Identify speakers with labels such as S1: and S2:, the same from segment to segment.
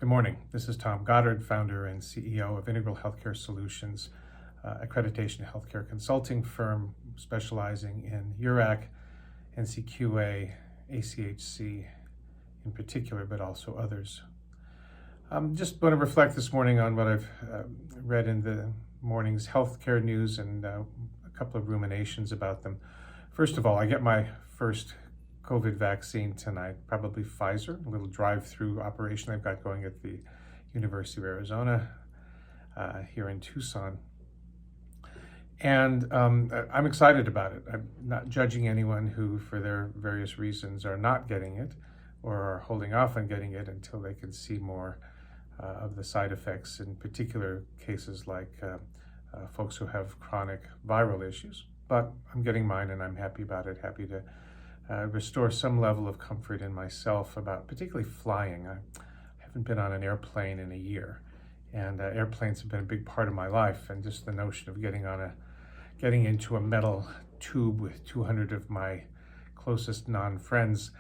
S1: Good morning. This is Tom Goddard, founder and CEO of Integral Healthcare Solutions, accreditation healthcare consulting firm specializing in URAC, NCQA, ACHC in particular, but also others. Just want to reflect this morning on what I've read in the morning's healthcare news and a couple of ruminations about them. First of all, I get my first COVID vaccine tonight, probably Pfizer, a little drive-through operation I've got going at the University of Arizona here in Tucson. And I'm excited about it. I'm not judging anyone who, for their various reasons, are not getting it or are holding off on getting it until they can see more of the side effects, in particular cases like folks who have chronic viral issues. But I'm getting mine and I'm happy about it, happy to restore some level of comfort in myself about particularly flying. I haven't been on an airplane in a year, and airplanes have been a big part of my life, and just the notion of getting into a metal tube with 200 of my closest non-friends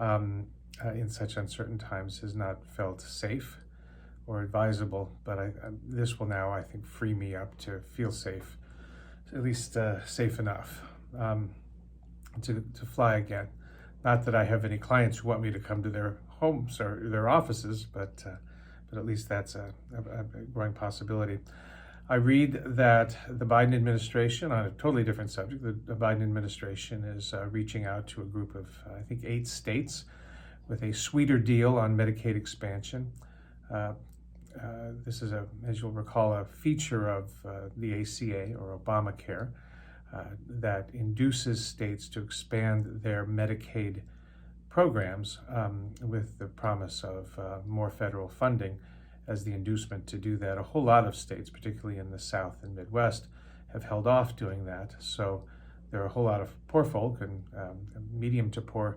S1: in such uncertain times has not felt safe or advisable, but this will now, I think, free me up to feel safe, at least safe enough. To fly again. Not that I have any clients who want me to come to their homes or their offices, but at least that's a growing possibility. I read that the Biden administration, on a totally different subject, the Biden administration is reaching out to a group of, I think, 8 states with a sweeter deal on Medicaid expansion. This is, as you'll recall, a feature of the ACA or Obamacare. That induces states to expand their Medicaid programs with the promise of more federal funding as the inducement to do that. A whole lot of states, particularly in the South and Midwest, have held off doing that. So there are a whole lot of poor folk and medium to poor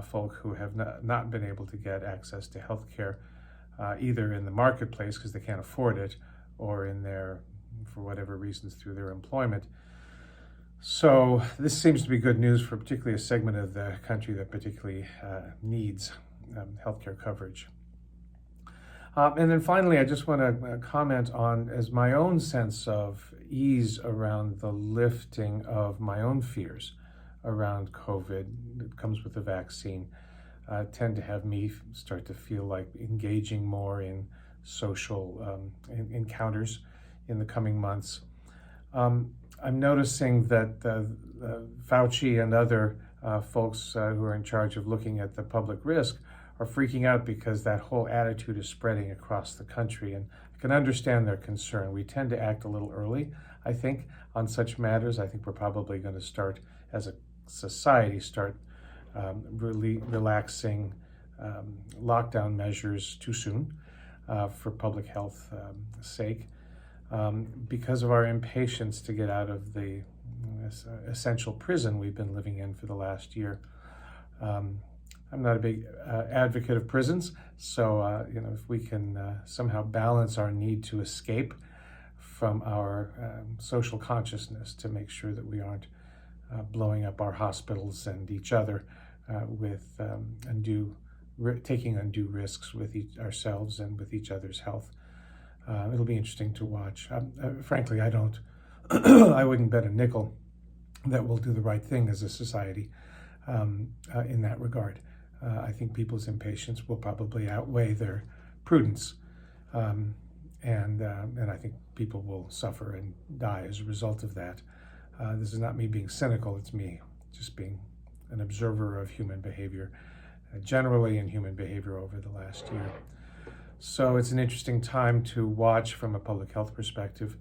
S1: folk who have not been able to get access to health care either in the marketplace because they can't afford it, or in their, for whatever reasons, through their employment. So this seems to be good news for particularly a segment of the country that particularly needs healthcare coverage. And then finally, I just want to comment on as my own sense of ease around the lifting of my own fears around COVID that comes with the vaccine tend to have me start to feel like engaging more in social encounters in the coming months. I'm noticing that Fauci and other folks who are in charge of looking at the public risk are freaking out because that whole attitude is spreading across the country. And I can understand their concern. We tend to act a little early, I think, on such matters. I think we're probably going to start, as a society, really relaxing lockdown measures too soon for public health sake. Because of our impatience to get out of the essential prison we've been living in for the last year. I'm not a big advocate of prisons, so if we can somehow balance our need to escape from our social consciousness to make sure that we aren't blowing up our hospitals and each other with taking undue risks with ourselves and with each other's health. It'll be interesting to watch. Frankly, I wouldn't bet a nickel that we'll do the right thing as a society in that regard. I think people's impatience will probably outweigh their prudence. And I think people will suffer and die as a result of that. This is not me being cynical, it's me just being an observer of human behavior, generally in human behavior over the last year. So it's an interesting time to watch from a public health perspective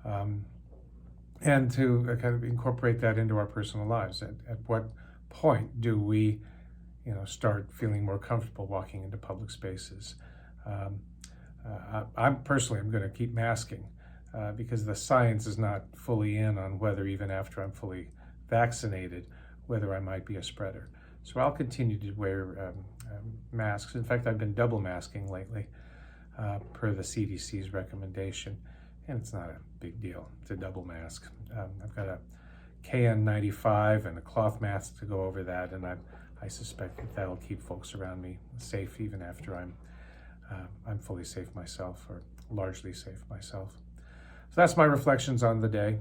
S1: and to kind of incorporate that into our personal lives. At what point do we start feeling more comfortable walking into public spaces? I'm going to keep masking because the science is not fully in on whether, even after I'm fully vaccinated, whether I might be a spreader. So I'll continue to wear masks. In fact, I've been double masking lately per the CDC's recommendation, and it's not a big deal to double mask. I've got a KN95 and a cloth mask to go over that, and I suspect that that'll keep folks around me safe even after I'm fully safe myself or largely safe myself. So that's my reflections on the day.